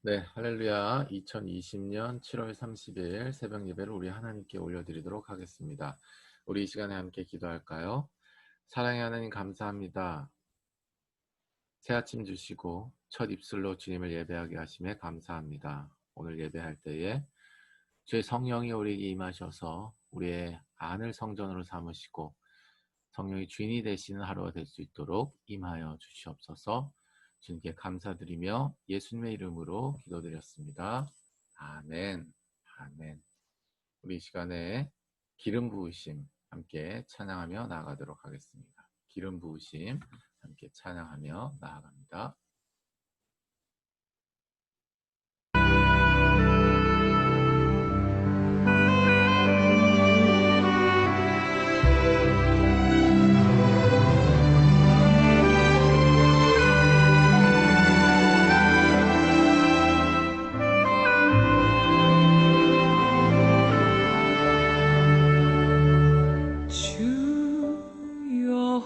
네, 할렐루야. 2020년 7월 30일 새벽 예배를 우리 하나님께 올려드리도록 하겠습니다. 우리 이 시간에 함께 기도할까요? 사랑의 하나님 감사합니다. 새 아침 주시고 첫 입술로 주님을 예배하게 하심에 감사합니다. 오늘 예배할 때에 주의 성령이 우리에게 임하셔서 우리의 안을 성전으로 삼으시고 성령이 주인이 되시는 하루가 될 수 있도록 임하여 주시옵소서. 주님께 감사드리며 예수님의 이름으로 기도드렸습니다. 아멘. 아멘. 우리 이 시간에 기름 부으심 함께 찬양하며 나아가도록 하겠습니다. 기름 부으심 함께 찬양하며 나아갑니다.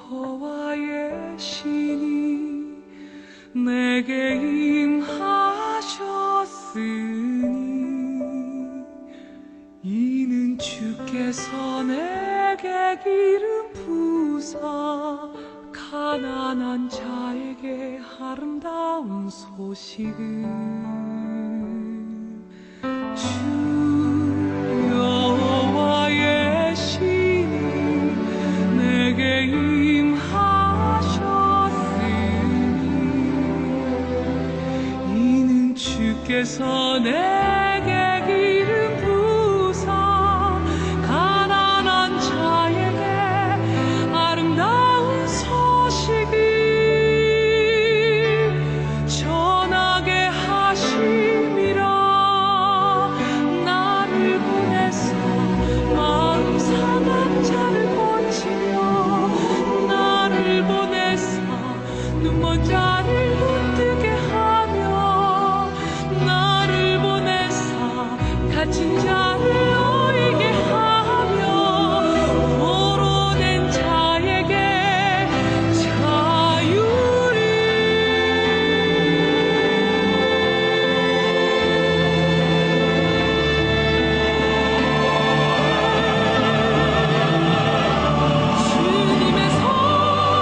여호와의 신이 내게 임하셨으니 이는 주께서 내게 기름 부사 가난한 자에게 아름다운 소식을 여호와의 신이 내게 임하셨으니 이는 주께서 내게 기름 부사 가난한 자에게 아름다운 소식을 전하게 하심이라. 나를 보내서 마음 상한 자를 고치며 나를 보내서 눈먼 자를 눈뜨게 하며 나를 보내서 갇힌 자를 놓이게 하며 포로된 자에게 자유를 주님의 성령을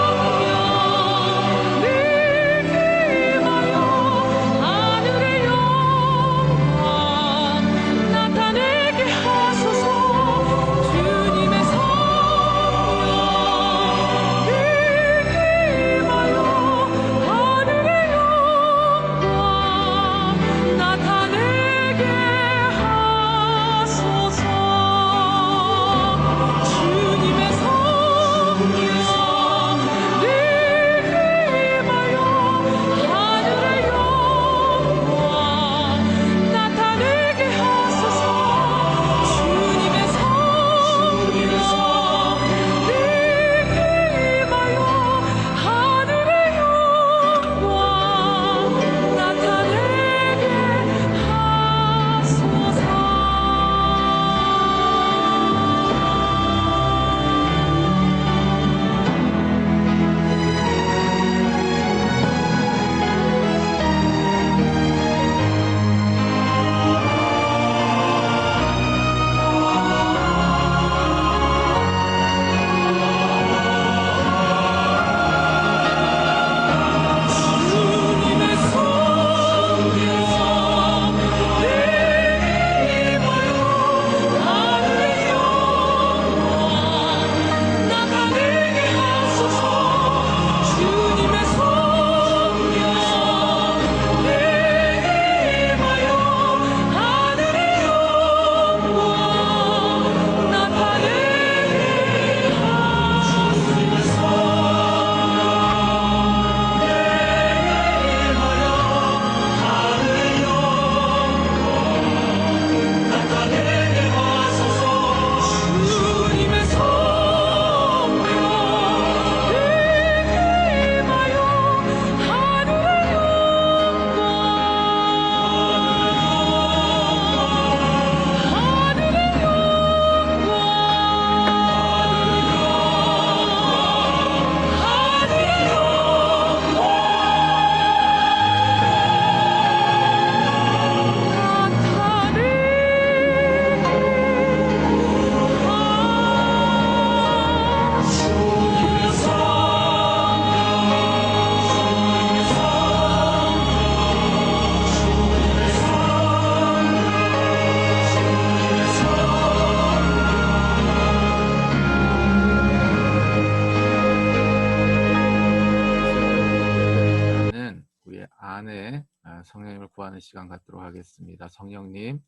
우리 안에 성령님을 구하는 시간 갖도록 하겠습니다. 성령님,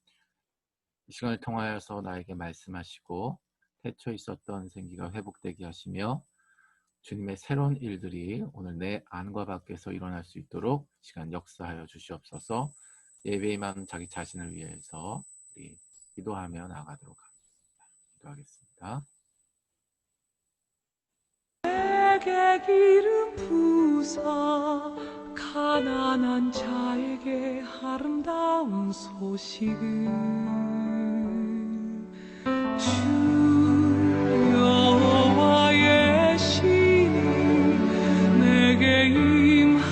이 시간을 통하여서 나에게 말씀하시고 태초에 있었던 생기가 회복되게 하시며 주님의 새로운 일들이 오늘 내 안과 밖에서 일어날 수 있도록 시간 역사하여 주시옵소서. 예배에 임한 자기 자신을 위해서 우리 기도하며 나가도록 하겠습니다. 기도하겠습니다. 내게 기름 부사 가난한 자에게 아름다운 소식을 주 여호와의 신이 내게 임하셨으니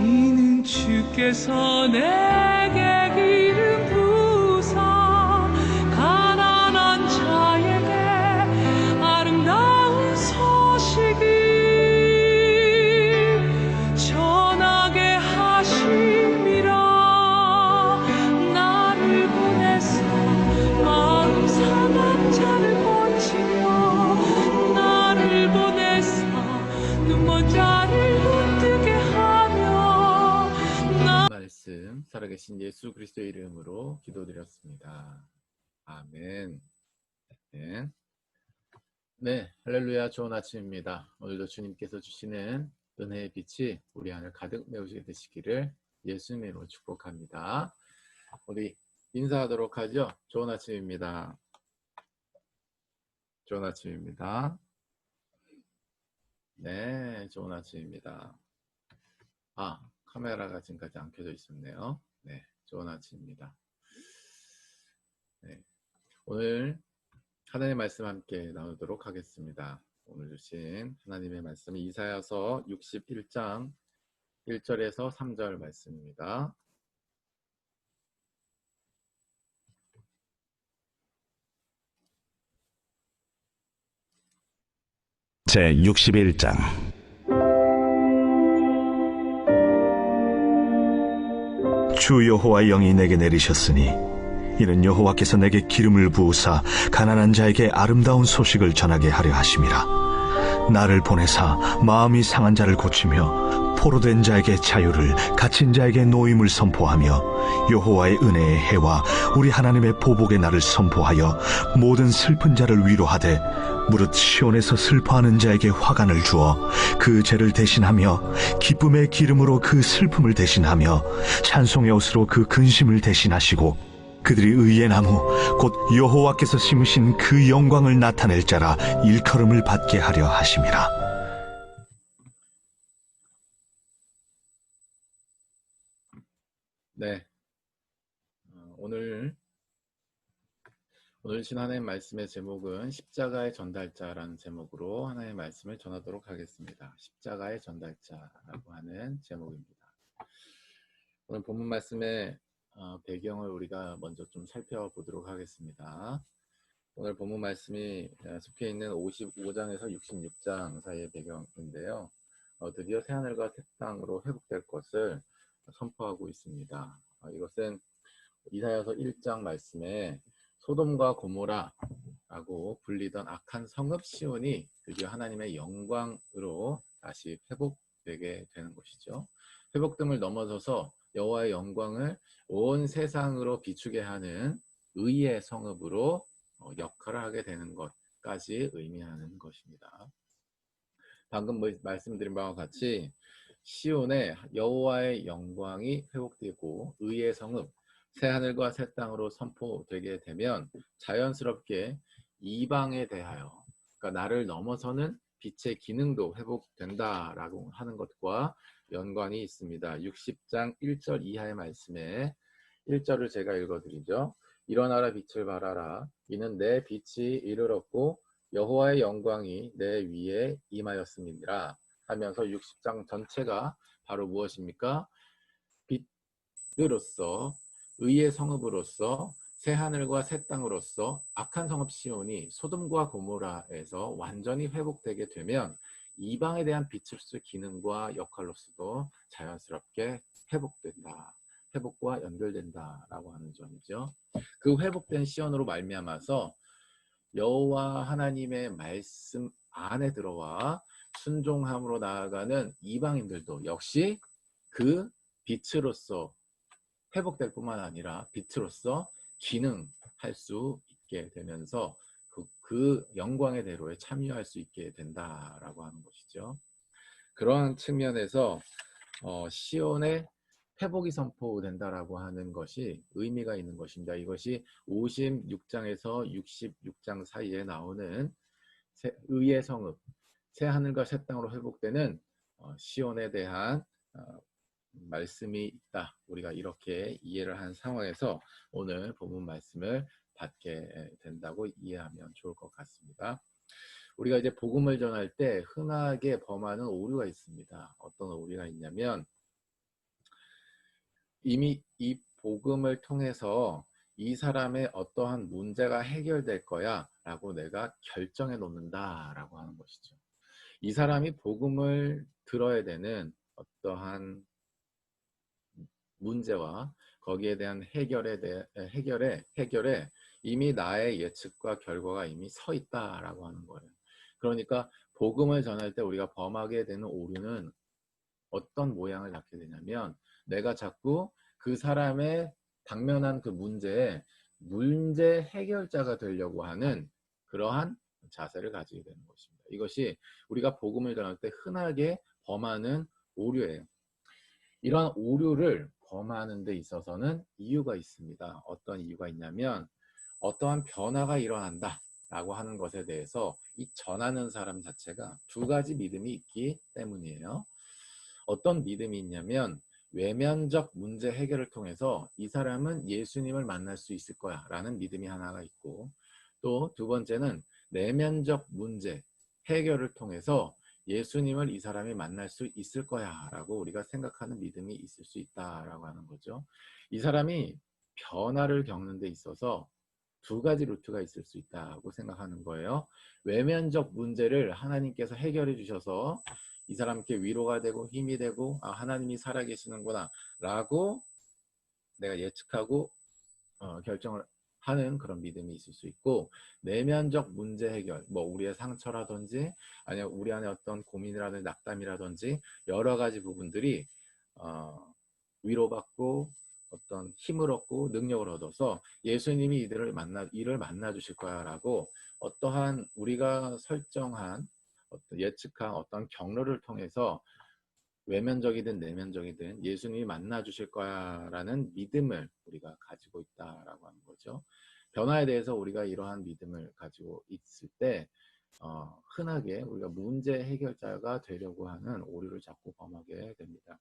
이는 주께서 내게 기름 부사 가난한 자에게 아름다운 소식을 전하게 하심이라. 나를 보내사 마음 상한 자를 고치며 나를 보내사 눈먼 자를 눈뜨게 하며 말씀 살아계신 예수 그리스도의 이름으로 기도드렸습니다. 아멘. 아멘. 네, 할렐루야. 좋은 아침입니다. 오늘도 주님께서 주시는 은혜의 빛이 우리 안을 가득 메우시게 되시기를 예수님의 이름으로 축복합니다. 우리 인사하도록 하죠. 좋은 아침입니다. 좋은 아침입니다. 네, 좋은 아침입니다. 카메라가 지금까지 안 켜져 있었네요. 네, 좋은 아침입니다. 네, 오늘 하나님의 말씀 함께 나누도록 하겠습니다. 오늘 주신 하나님의 말씀은 이사야서 61장 1절에서 3절 말씀입니다. 제61장 주 여호와의 영이 내게 내리셨으니 이는 여호와께서 내게 기름을 부으사 가난한 자에게 아름다운 소식을 전하게 하려 하심이라. 나를 보내사 마음이 상한 자를 고치며 포로된 자에게 자유를, 갇힌 자에게 노임을 선포하며 여호와의 은혜의 해와 우리 하나님의 보복의 날을 선포하여 모든 슬픈 자를 위로하되 무릇 시온에서 슬퍼하는 자에게 화관을 주어 그 죄를 대신하며 기쁨의 기름으로 그 슬픔을 대신하며 찬송의 옷으로 그 근심을 대신하시고 그들이 의의 나무 곧 여호와께서 심으신 그 영광을 나타낼 자라 일컬음을 받게 하려 하심이라. 네, 오늘 신 하나님 말씀의 제목은 십자가의 전달자라는 제목으로 하나님의 말씀을 전하도록 하겠습니다. 십자가의 전달자라고 하는 제목입니다. 오늘 본문 말씀의 배경을 우리가 먼저 좀 살펴보도록 하겠습니다. 오늘 본문 말씀이 속해 있는 55장에서 66장 사이의 배경인데요. 드디어 새하늘과 새 땅으로 회복될 것을 선포하고 있습니다. 이것은 이사야서 1장 말씀에 소돔과 고모라라고 불리던 악한 성읍 시온이 드디어 하나님의 영광으로 다시 회복되게 되는 것이죠. 회복됨을 넘어서서 여호와의 영광을 온 세상으로 비추게 하는 의의 성읍으로 역할을 하게 되는 것까지 의미하는 것입니다. 방금 말씀드린 바와 같이 시온에 여호와의 영광이 회복되고 의의 성읍, 새하늘과 새 땅으로 선포되게 되면 자연스럽게 이방에 대하여, 그러니까 나를 넘어서는 빛의 기능도 회복된다라고 하는 것과 연관이 있습니다. 60장 1절 이하의 말씀에 1절을 제가 읽어드리죠. 일어나라 빛을 발하라. 이는 내 빛이 이르렀고 여호와의 영광이 내 위에 임하였음이니라 하면서 60장 전체가 바로 무엇입니까? 빛으로서, 의의 성읍으로서, 새하늘과 새 땅으로서 악한 성읍 시온이 소돔과 고모라에서 완전히 회복되게 되면 이방에 대한 빛으로서의 기능과 역할로서도 자연스럽게 회복된다. 회복과 연결된다라고 하는 점이죠. 그 회복된 시온으로 말미암아서 여호와 하나님의 말씀 안에 들어와 순종함으로 나아가는 이방인들도 역시 그 빛으로서 회복될 뿐만 아니라 빛으로서 기능할 수 있게 되면서 그 영광의 대로에 참여할 수 있게 된다라고 하는 것이죠. 그러한 측면에서 시온의 회복이 선포된다라고 하는 것이 의미가 있는 것입니다. 이것이 56장에서 66장 사이에 나오는 의의 성읍, 새 하늘과 새 땅으로 회복되는 시온에 대한 말씀이 있다. 우리가 이렇게 이해를 한 상황에서 오늘 본문 말씀을 받게 된다고 이해하면 좋을 것 같습니다. 우리가 이제 복음을 전할 때 흔하게 범하는 오류가 있습니다. 어떤 오류가 있냐면 이미 이 복음을 통해서 이 사람의 어떠한 문제가 해결될 거야 라고 내가 결정해 놓는다 라고 하는 것이죠. 이 사람이 복음을 들어야 되는 어떠한 문제와 거기에 대한 해결에 이미 나의 예측과 결과가 이미 서 있다라고 하는 거예요. 그러니까 복음을 전할 때 우리가 범하게 되는 오류는 어떤 모양을 갖게 되냐면 내가 자꾸 그 사람의 당면한 그 문제 해결자가 되려고 하는 그러한 자세를 가지게 되는 것입니다. 이것이 우리가 복음을 전할 때 흔하게 범하는 오류예요. 이런 오류를 범하는 데 있어서는 이유가 있습니다. 어떤 이유가 있냐면 어떠한 변화가 일어난다 라고 하는 것에 대해서 이 전하는 사람 자체가 두 가지 믿음이 있기 때문이에요. 어떤 믿음이 있냐면 외면적 문제 해결을 통해서 이 사람은 예수님을 만날 수 있을 거야 라는 믿음이 하나가 있고, 또 두 번째는 내면적 문제 해결을 통해서 예수님을 이 사람이 만날 수 있을 거야 라고 우리가 생각하는 믿음이 있을 수 있다라고 하는 거죠. 이 사람이 변화를 겪는 데 있어서 두 가지 루트가 있을 수 있다고 생각하는 거예요. 외면적 문제를 하나님께서 해결해 주셔서 이 사람께 위로가 되고 힘이 되고 하나님이 살아계시는구나 라고 내가 예측하고 결정을 하는 그런 믿음이 있을 수 있고, 내면적 문제 해결, 뭐 우리의 상처라든지 아니면 우리 안에 어떤 고민이라든지 낙담이라든지 여러 가지 부분들이 위로받고 어떤 힘을 얻고 능력을 얻어서 예수님이 이를 만나 주실 거야 라고 어떠한 우리가 설정한 예측한 어떤 경로를 통해서 외면적이든 내면적이든 예수님이 만나 주실 거야 라는 믿음을 우리가 가지고 있다라고 하는 거죠. 변화에 대해서 우리가 이러한 믿음을 가지고 있을 때 흔하게 우리가 문제 해결자가 되려고 하는 오류를 자꾸 범하게 됩니다.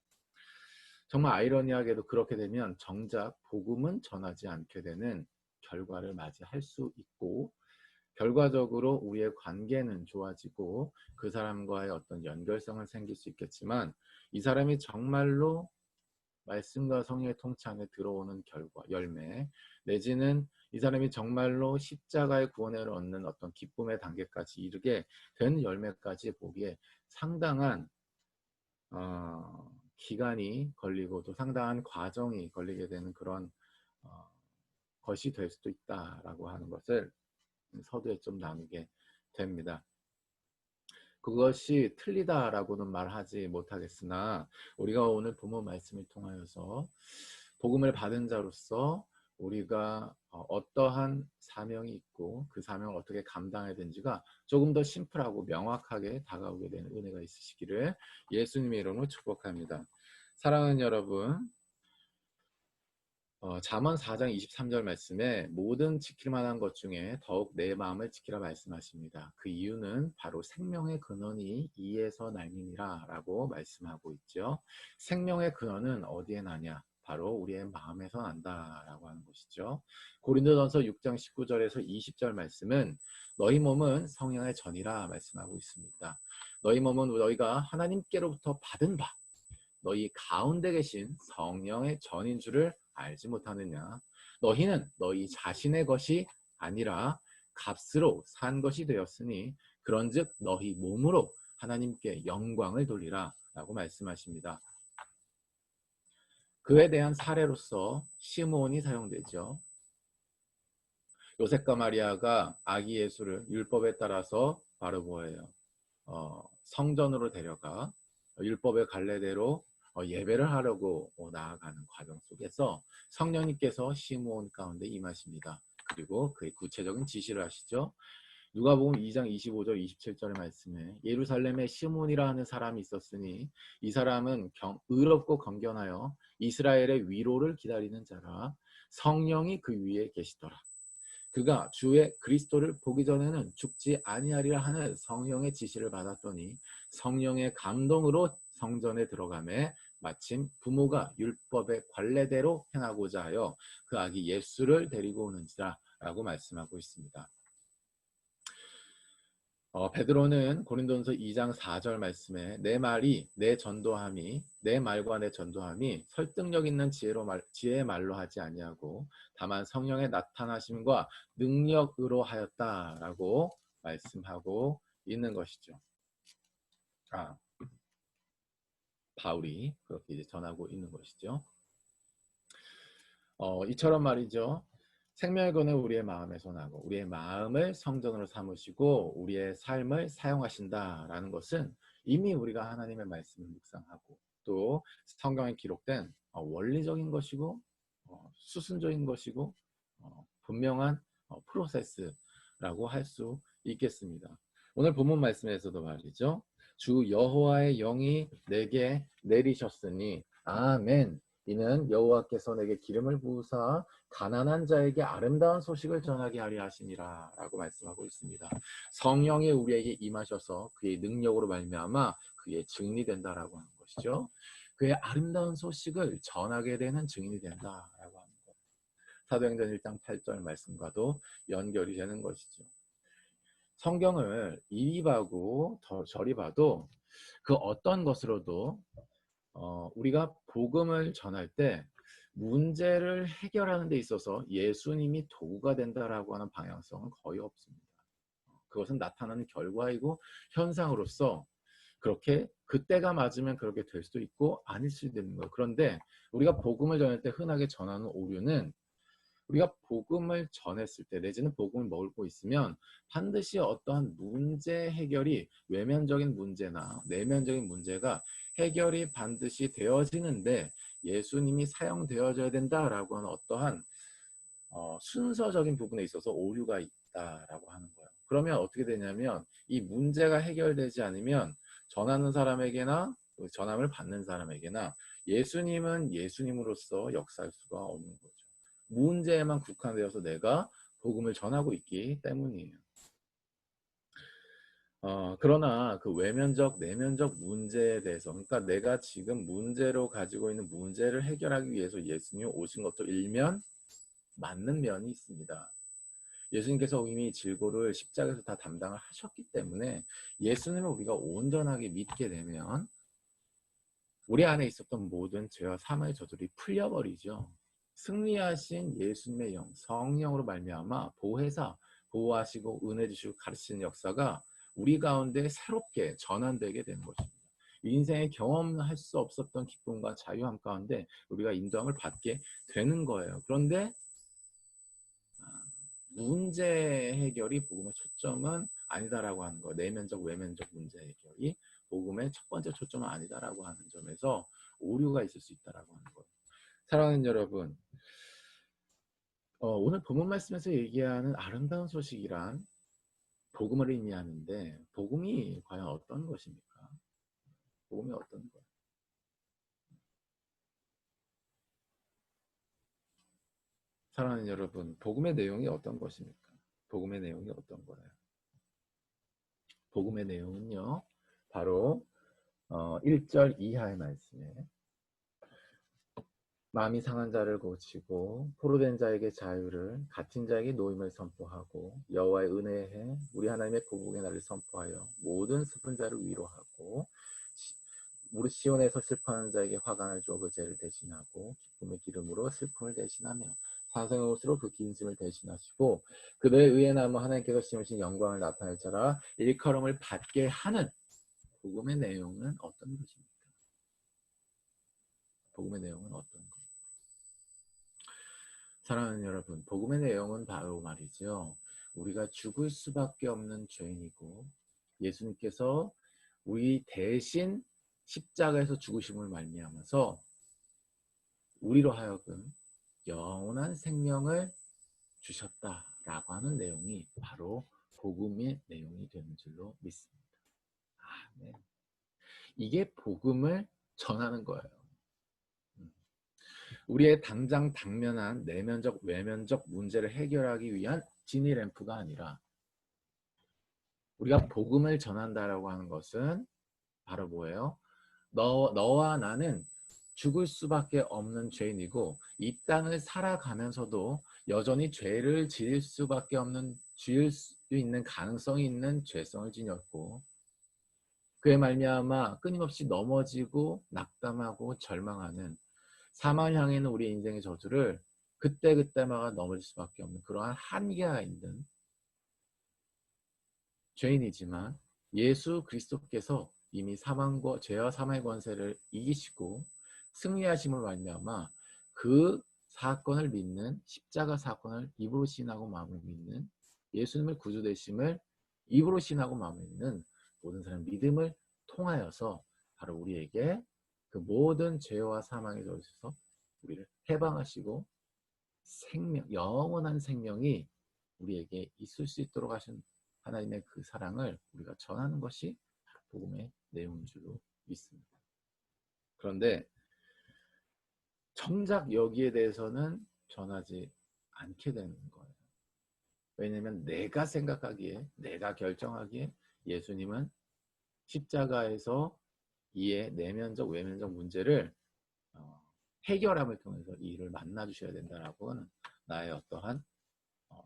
정말 아이러니하게도 그렇게 되면 정작 복음은 전하지 않게 되는 결과를 맞이할 수 있고, 결과적으로 우리의 관계는 좋아지고 그 사람과의 어떤 연결성은 생길 수 있겠지만, 이 사람이 정말로 말씀과 성령의 통치 안에 들어오는 결과, 열매, 내지는 이 사람이 정말로 십자가의 구원을 얻는 어떤 기쁨의 단계까지 이르게 된 열매까지 보기에 상당한 기간이 걸리고 또 상당한 과정이 걸리게 되는 그런 것이 될 수도 있다라고 하는 것을 서두에 좀 나누게 됩니다. 그것이 틀리다라고는 말하지 못하겠으나 우리가 오늘 본문 말씀을 통하여서 복음을 받은 자로서 우리가 어떠한 사명이 있고 그 사명을 어떻게 감당해야 되는지가 조금 더 심플하고 명확하게 다가오게 되는 은혜가 있으시기를 예수님의 이름으로 축복합니다. 사랑하는 여러분, 잠언 4장 23절 말씀에 모든 지킬 만한 것 중에 더욱 내 마음을 지키라 말씀하십니다. 그 이유는 바로 생명의 근원이 이에서 날미니라 라고 말씀하고 있죠. 생명의 근원은 어디에 나냐? 바로 우리의 마음에서 난다라고 하는 것이죠. 고린도전서 6장 19절에서 20절 말씀은 너희 몸은 성령의 전이라 말씀하고 있습니다. 너희 몸은 너희가 하나님께로부터 받은 바 너희 가운데 계신 성령의 전인 줄을 알지 못하느냐? 너희는 너희 자신의 것이 아니라 값으로 산 것이 되었으니 그런즉 너희 몸으로 하나님께 영광을 돌리라 라고 말씀하십니다. 그에 대한 사례로서 시므온이 사용되죠. 요셉과 마리아가 아기 예수를 율법에 따라서 바르보아요. 성전으로 데려가 율법의 갈래대로 예배를 하려고 나아가는 과정 속에서 성령님께서 시므온 가운데 임하십니다. 그리고 그의 구체적인 지시를 하시죠. 누가복음 2장 25절 27절의 말씀에 예루살렘에 시므온이라 하는 사람이 있었으니 이 사람은 의롭고 경건하여 이스라엘의 위로를 기다리는 자라 성령이 그 위에 계시더라. 그가 주의 그리스도를 보기 전에는 죽지 아니하리라 하는 성령의 지시를 받았더니 성령의 감동으로 성전에 들어가매 마침 부모가 율법의 관례대로 행하고자 하여 그 아기 예수를 데리고 오는지라 라고 말씀하고 있습니다. 베드로는 고린도전서 2장 4절 말씀에 내 말이 내 전도함이 내 말과 내 전도함이 설득력 있는 지혜의 말로 하지 아니하고 다만 성령의 나타나심과 능력으로 하였다라고 말씀하고 있는 것이죠. 바울이 그렇게 이제 전하고 있는 것이죠. 이처럼 말이죠. 생명의 근은 우리의 마음에서 나고 우리의 마음을 성전으로 삼으시고 우리의 삶을 사용하신다라는 것은 이미 우리가 하나님의 말씀을 묵상하고 또 성경에 기록된 원리적인 것이고 수순적인 것이고 분명한 프로세스라고 할 수 있겠습니다. 오늘 본문 말씀에서도 말이죠. 주 여호와의 영이 내게 내리셨으니 아멘. 이는 여호와께서 내게 기름을 부으사 가난한 자에게 아름다운 소식을 전하게 하려 하시니라 라고 말씀하고 있습니다. 성령이 우리에게 임하셔서 그의 능력으로 말미암아 그의 증인이 된다라고 하는 것이죠. 그의 아름다운 소식을 전하게 되는 증인이 된다라고 하는 것. 사도행전 1장 8절 말씀과도 연결이 되는 것이죠. 성경을 이리 봐고 저리 봐도 그 어떤 것으로도 우리가 복음을 전할 때 문제를 해결하는 데 있어서 예수님이 도구가 된다라고 하는 방향성은 거의 없습니다. 그것은 나타나는 결과이고 현상으로서 그렇게 그때가 맞으면 그렇게 될 수도 있고 아닐 수도 있는 거예요. 그런데 우리가 복음을 전할 때 흔하게 전하는 오류는 우리가 복음을 전했을 때 내지는 복음을 먹고 있으면 반드시 어떠한 문제 해결이 외면적인 문제나 내면적인 문제가 해결이 반드시 되어지는데 예수님이 사용되어져야 된다라고 하는 어떠한 순서적인 부분에 있어서 오류가 있다라고 하는 거예요. 그러면 어떻게 되냐면 이 문제가 해결되지 않으면 전하는 사람에게나 전함을 받는 사람에게나 예수님은 예수님으로서 역사할 수가 없는 거죠. 문제에만 국한되어서 내가 복음을 전하고 있기 때문이에요. 그러나 그 외면적, 내면적 문제에 대해서 그러니까 내가 지금 문제로 가지고 있는 문제를 해결하기 위해서 예수님이 오신 것도 일면 맞는 면이 있습니다. 예수님께서 이미 질고를 십자가에서 다 담당을 하셨기 때문에 예수님을 우리가 온전하게 믿게 되면 우리 안에 있었던 모든 죄와 사망의 저들이 풀려버리죠. 승리하신 예수님의 영, 성령으로 말미암아 보혜사, 보호하시고 은혜 주시고 가르치는 역사가 우리 가운데 새롭게 전환되게 되는 것입니다. 인생에 경험할 수 없었던 기쁨과 자유함 가운데 우리가 인도함을 받게 되는 거예요. 그런데 문제 해결이 복음의 초점은 아니다라고 하는 거, 내면적, 외면적 문제 해결이 복음의 첫 번째 초점은 아니다라고 하는 점에서 오류가 있을 수 있다라고 하는 거예요. 사랑하는 여러분, 오늘 본문 말씀에서 얘기하는 아름다운 소식이란 복음을 의미하는데 복음이 과연 어떤 것입니까? 복음이 어떤 것? 사랑하는 여러분, 복음의 내용이 어떤 것입니까? 복음의 내용이 어떤 거예요? 복음의 내용은요, 바로 1절 이하의 말씀에 마음이 상한 자를 고치고 포로된 자에게 자유를 갇힌 자에게 노임을 선포하고 여호와의 은혜에 우리 하나님의 보복의 날을 선포하여 모든 슬픈 자를 위로하고 무릇 시온에서 슬퍼하는 자에게 화관을 주어 그 죄를 대신하고 기쁨의 기름으로 슬픔을 대신하며 산성의 옷으로 그 긴짐을 대신하시고 그들의 의에 남아 하나님께서 심으신 영광을 나타낼 자라 일컬음을 받게 하는 복음의 내용은 어떤 것입니까? 복음의 내용은 어떤 것? 사랑하는 여러분, 복음의 내용은 바로 말이죠. 우리가 죽을 수밖에 없는 죄인이고 예수님께서 우리 대신 십자가에서 죽으심을 말미암아서 우리로 하여금 영원한 생명을 주셨다라고 하는 내용이 바로 복음의 내용이 되는 줄로 믿습니다. 아멘. 이게 복음을 전하는 거예요. 우리의 당장 당면한 내면적 외면적 문제를 해결하기 위한 지니 램프가 아니라 우리가 복음을 전한다라고 하는 것은 바로 뭐예요? 너와 나는 죽을 수밖에 없는 죄인이고 이 땅을 살아가면서도 여전히 죄를 지을 수밖에 없는, 지을 수 있는 가능성이 있는 죄성을 지녔고 그에 말미암아 끊임없이 넘어지고 낙담하고 절망하는 사망을 향해 있는 우리 인생의 저주를 그때그때마다 넘어질 수밖에 없는 그러한 한계가 있는 죄인이지만 예수 그리스도께서 이미 사망과 죄와 사망의 권세를 이기시고 승리하심을 말미암아 그 사건을 믿는 십자가 사건을 입으로 신하고 마음으로 믿는 예수님을 구주 되심을 입으로 신하고 마음으로 믿는 모든 사람 믿음을 통하여서 바로 우리에게 그 모든 죄와 사망에 저주셔서 우리를 해방하시고 생명, 영원한 생명이 우리에게 있을 수 있도록 하신 하나님의 그 사랑을 우리가 전하는 것이 복음의 내용인 줄로 믿습니다. 그런데 정작 여기에 대해서는 전하지 않게 되는 거예요. 왜냐하면 내가 생각하기에, 내가 결정하기에 예수님은 십자가에서 이의 내면적 외면적 문제를 해결함을 통해서 이 일을 만나 주셔야 된다라고 하는 나의 어떠한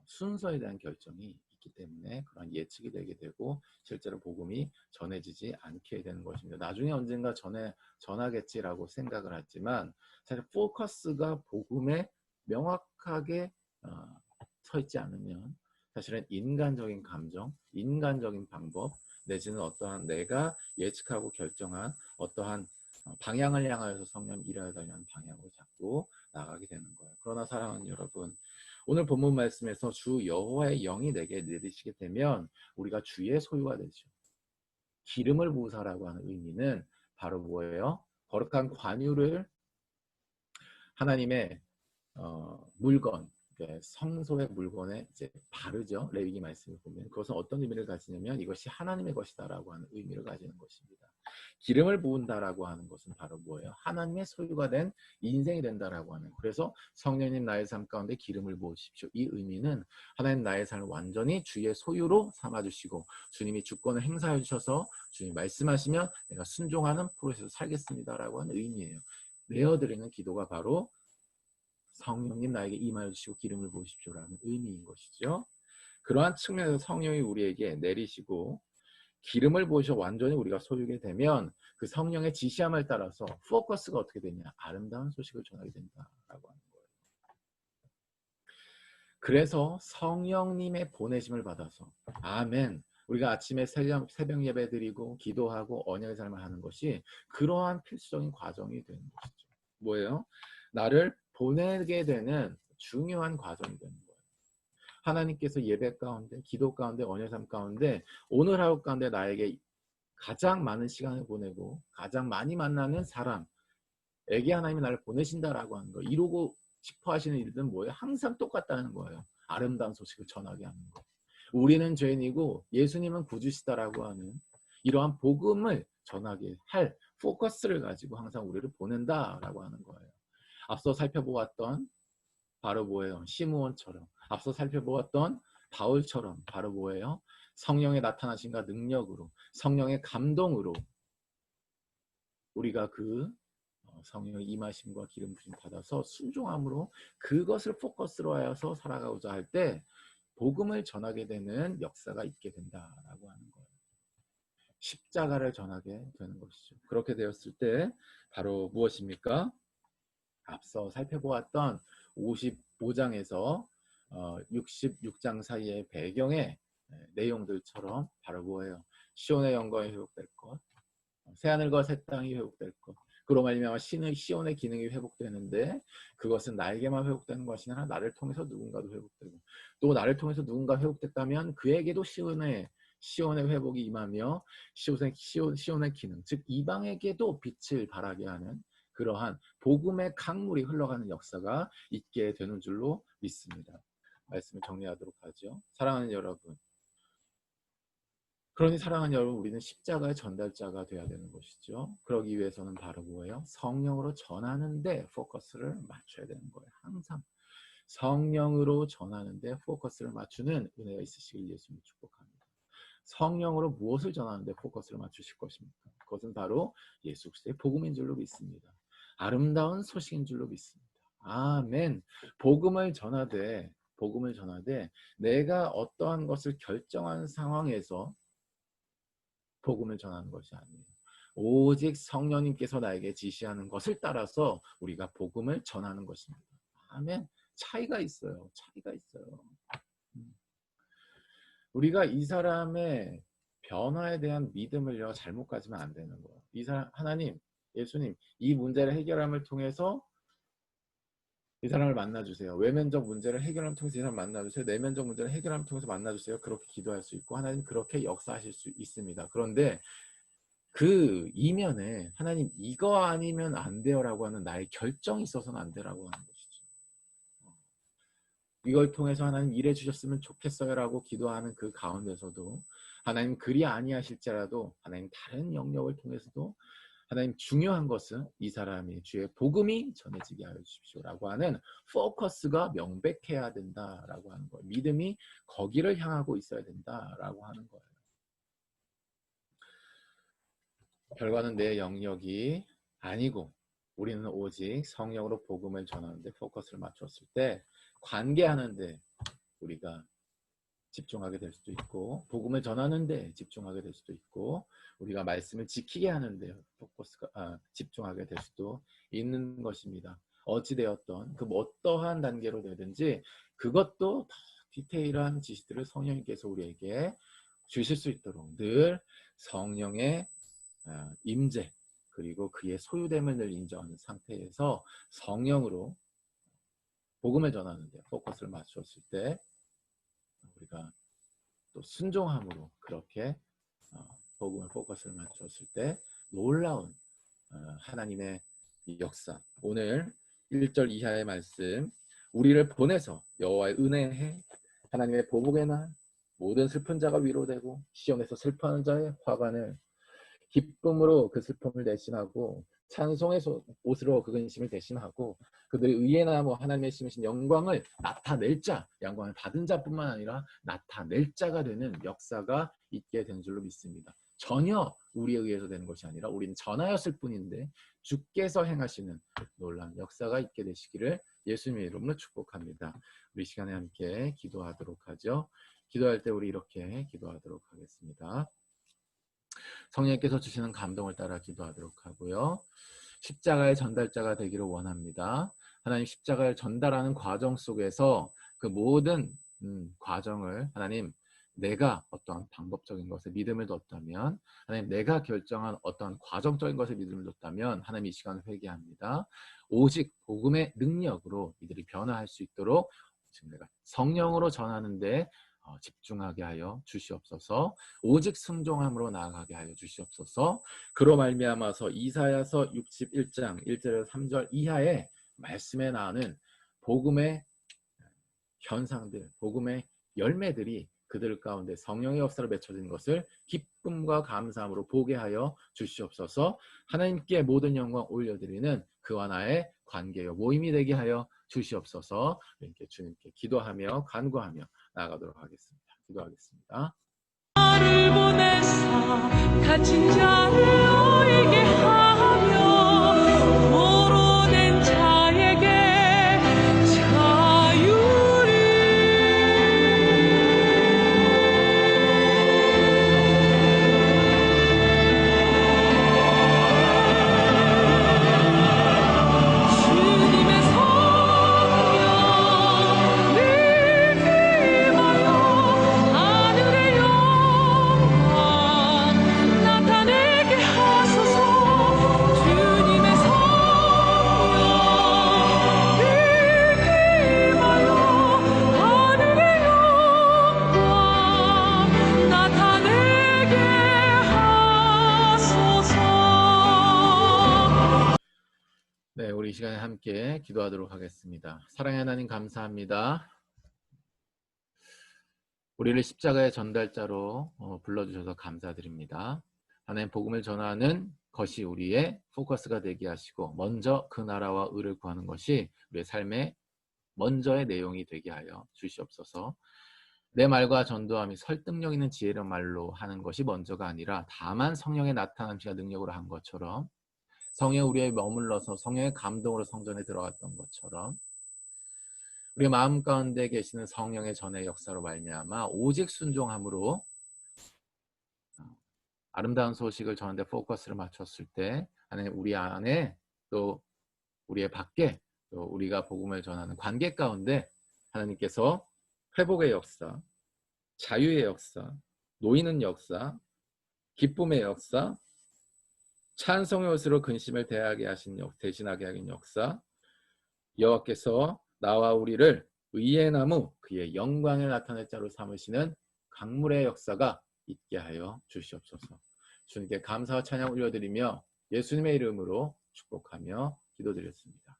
순서에 대한 결정이 있기 때문에 그런 예측이 되게 되고 실제로 복음이 전해지지 않게 되는 것입니다. 나중에 언젠가 전하겠지라고 생각을 하지만 사실 포커스가 복음에 명확하게 서 있지 않으면 사실은 인간적인 감정, 인간적인 방법 내지는 어떠한 내가 예측하고 결정한 어떠한 방향을 향하여서 성령 일하여 달라는 방향으로 자꾸 나가게 되는 거예요. 그러나 사랑하는 여러분, 오늘 본문 말씀에서 주 여호와의 영이 내게 내리시게 되면 우리가 주의 소유가 되죠. 기름을 부으사라고 하는 의미는 바로 뭐예요? 거룩한 관유를 하나님의 물건, 성소의 물건에 이제 바르죠. 레위기 말씀을 보면 그것은 어떤 의미를 가지냐면 이것이 하나님의 것이다라고 하는 의미를 가지는 것입니다. 기름을 부은다라고 하는 것은 바로 뭐예요? 하나님의 소유가 된 인생이 된다라고 하는. 그래서 성령님 나의 삶 가운데 기름을 부으십시오. 이 의미는 하나님 나의 삶을 완전히 주의 소유로 삼아주시고 주님이 주권을 행사해 주셔서 주님 말씀하시면 내가 순종하는 프로세스로 살겠습니다라고 하는 의미예요. 내어드리는 기도가 바로 성령님 나에게 임하여 주시고 기름을 부으십시오라는 의미인 것이죠. 그러한 측면에서 성령이 우리에게 내리시고 기름을 부으셔 완전히 우리가 소유게 되면 그 성령의 지시함을 따라서 포커스가 어떻게 되냐? 아름다운 소식을 전하게 된다라고 하는 거예요. 그래서 성령님의 보내심을 받아서 아멘. 우리가 아침에 새벽 예배 드리고 기도하고 언약의 삶을 하는 것이 그러한 필수적인 과정이 되는 것이죠. 뭐예요? 나를 보내게 되는 중요한 과정이 되는 거예요. 하나님께서 예배 가운데, 기도 가운데, 언약의 삶 가운데 오늘 하루 가운데 나에게 가장 많은 시간을 보내고 가장 많이 만나는 사람에게 하나님이 나를 보내신다라고 하는 거. 이루고 싶어 하시는 일들은 뭐예요? 항상 똑같다는 거예요. 아름다운 소식을 전하게 하는 거. 우리는 죄인이고 예수님은 구주시다라고 하는 이러한 복음을 전하게 할 포커스를 가지고 항상 우리를 보낸다라고 하는 거예요. 앞서 살펴보았던 바로 뭐예요? 시므온처럼 앞서 살펴보았던 바울처럼 바로 뭐예요? 성령의 나타나심과 능력으로 성령의 감동으로 우리가 그 성령의 임하심과 기름 부심 받아서 순종함으로 그것을 포커스로 하여서 살아가고자 할 때 복음을 전하게 되는 역사가 있게 된다라고 하는 거예요. 십자가를 전하게 되는 것이죠. 그렇게 되었을 때 바로 무엇입니까? 앞서 살펴보았던 55장에서 66장 사이의 배경의 내용들처럼 바로 뭐예요? 시온의 영광이 회복될 것, 새하늘과 새 땅이 회복될 것, 그로 말미암아 시온의 기능이 회복되는데 그것은 나에게만 회복되는 것이 아니라 나를 통해서 누군가도 회복되고 또 나를 통해서 누군가 회복됐다면 그에게도 시온의 회복이 임하며 시온의 기능, 즉 이방에게도 빛을 발하게 하는 그러한 복음의 강물이 흘러가는 역사가 있게 되는 줄로 믿습니다. 말씀을 정리하도록 하죠. 사랑하는 여러분, 그러니 사랑하는 여러분, 우리는 십자가의 전달자가 되어야 되는 것이죠. 그러기 위해서는 바로 뭐예요? 성령으로 전하는 데 포커스를 맞춰야 되는 거예요. 항상 성령으로 전하는 데 포커스를 맞추는 은혜가 있으시길 예수님 축복합니다. 성령으로 무엇을 전하는 데 포커스를 맞추실 것입니까? 그것은 바로 예수 그리스도의 복음인 줄로 믿습니다. 아름다운 소식인 줄로 믿습니다. 아멘. 복음을 전하되 내가 어떠한 것을 결정한 상황에서 복음을 전하는 것이 아니에요. 오직 성령님께서 나에게 지시하는 것을 따라서 우리가 복음을 전하는 것입니다. 아멘. 차이가 있어요. 우리가 이 사람의 변화에 대한 믿음을요 잘못 가지면 안 되는 거예요. 이 사람, 하나님, 예수님, 이 문제를 해결함을 통해서 이 사람을 만나주세요. 외면적 문제를 해결함을 통해서 이 사람을 만나주세요. 내면적 문제를 해결함을 통해서 만나주세요. 그렇게 기도할 수 있고 하나님 그렇게 역사하실 수 있습니다. 그런데 그 이면에 하나님 이거 아니면 안 돼요 라고 하는 나의 결정이 있어서는 안 되라고 하는 것이죠. 이걸 통해서 하나님 일해 주셨으면 좋겠어요 라고 기도하는 그 가운데서도 하나님 그리 아니하실지라도 하나님 다른 영역을 통해서도 하나님 중요한 것은 이 사람이 주의 복음이 전해지게 하여 주십시오 라고 하는 포커스가 명백해야 된다라고 하는 거예요. 믿음이 거기를 향하고 있어야 된다라고 하는 거예요. 결과는 내 영역이 아니고 우리는 오직 성령으로 복음을 전하는데 포커스를 맞췄을 때 관계하는데 우리가 집중하게 될 수도 있고 복음을 전하는데 집중하게 될 수도 있고 우리가 말씀을 지키게 하는데 집중하게 될 수도 있는 것입니다. 어찌되었던 그 어떠한 단계로 되든지 그것도 더 디테일한 지시들을 성령님께서 우리에게 주실 수 있도록 늘 성령의 임재 그리고 그의 소유됨을 늘 인정하는 상태에서 성령으로 복음을 전하는데 포커스를 맞추었을 때 우리가 또 순종함으로 그렇게 복음을 포커스를 맞추었을 때 놀라운 하나님의 역사. 오늘 1절 이하의 말씀, 우리를 보내서 여호와의 은혜에 하나님의 보복의 날 모든 슬픈 자가 위로되고 시온에서 슬퍼하는 자의 화관을 기쁨으로 그 슬픔을 대신하고 찬송의 옷으로 그 근심을 대신하고 그들의 의에 나무 하나님의 심으신 영광을 나타낼 자, 영광을 받은 자뿐만 아니라 나타낼 자가 되는 역사가 있게 된 줄로 믿습니다. 전혀 우리에 의해서 되는 것이 아니라 우리는 전하였을 뿐인데 주께서 행하시는 놀라운 역사가 있게 되시기를 예수님의 이름으로 축복합니다. 우리 시간에 함께 기도하도록 하죠. 기도할 때 우리 이렇게 기도하도록 하겠습니다. 성령님께서 주시는 감동을 따라 기도하도록 하고요. 십자가의 전달자가 되기를 원합니다. 하나님 십자가를 전달하는 과정 속에서 그 모든 과정을 하나님 내가 어떠한 방법적인 것에 믿음을 뒀다면 하나님 내가 결정한 어떠한 과정적인 것에 믿음을 뒀다면 하나님 이 시간 회개합니다. 오직 복음의 능력으로 이들이 변화할 수 있도록 지금 내가 성령으로 전하는데 집중하게 하여 주시옵소서. 오직 순종함으로 나아가게 하여 주시옵소서. 그로 말미암아서 이사야서 61장 1절에서 3절 이하의 말씀에 나오는 복음의 현상들, 복음의 열매들이 그들 가운데 성령의 역사로 맺혀진 것을 기쁨과 감사함으로 보게 하여 주시옵소서. 하나님께 모든 영광 올려드리는 그와 나의 관계요 모임이 되게 하여 주시옵소서. 이렇게 주님께 기도하며 간구하며 나아가도록 하겠습니다. 기도하겠습니다. 나를 보내사 갇힌 자를 놓이게 하며 포로된 자에게 자유를 주님의 성령 늘 임하여 하늘의 영광 나타내게 하소서. 우리 이 시간에 함께 기도하도록 하겠습니다. 사랑의 하나님 감사합니다. 우리를 십자가의 전달자로 불러주셔서 감사드립니다. 하나님 복음을 전하는 것이 우리의 포커스가 되게 하시고 먼저 그 나라와 의를 구하는 것이 우리의 삶의 먼저의 내용이 되게 하여 주시옵소서. 내 말과 전도함이 설득력 있는 지혜로운 말로 하는 것이 먼저가 아니라 다만 성령의 나타남시가 능력으로 한 것처럼 성령 우리에 머물러서 성령의 감동으로 성전에 들어갔던 것처럼 우리의 마음 가운데 계시는 성령의 전의 역사로 말미암아 오직 순종함으로 아름다운 소식을 전하는 데 포커스를 맞췄을 때 하나님 우리 안에 또 우리의 밖에 또 우리가 복음을 전하는 관계 가운데 하나님께서 회복의 역사, 자유의 역사, 놓이는 역사, 기쁨의 역사, 찬송의 옷으로 근심을 대신하게 하신 역사, 여호와께서 나와 우리를 의의 나무 그의 영광을 나타낼 자로 삼으시는 강물의 역사가 있게 하여 주시옵소서. 주님께 감사와 찬양 올려드리며 예수님의 이름으로 축복하며 기도드렸습니다.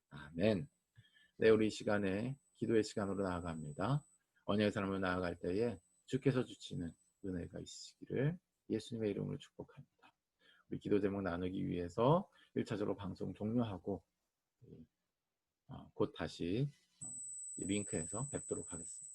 아멘. 네, 우리 이 시간에 기도의 시간으로 나아갑니다. 언약의 사람으로 나아갈 때에 주께서 주시는 은혜가 있으시기를 예수님의 이름으로 축복합니다. 우리 기도 제목 나누기 위해서 1차적으로 방송 종료하고 곧 다시 링크에서 뵙도록 하겠습니다.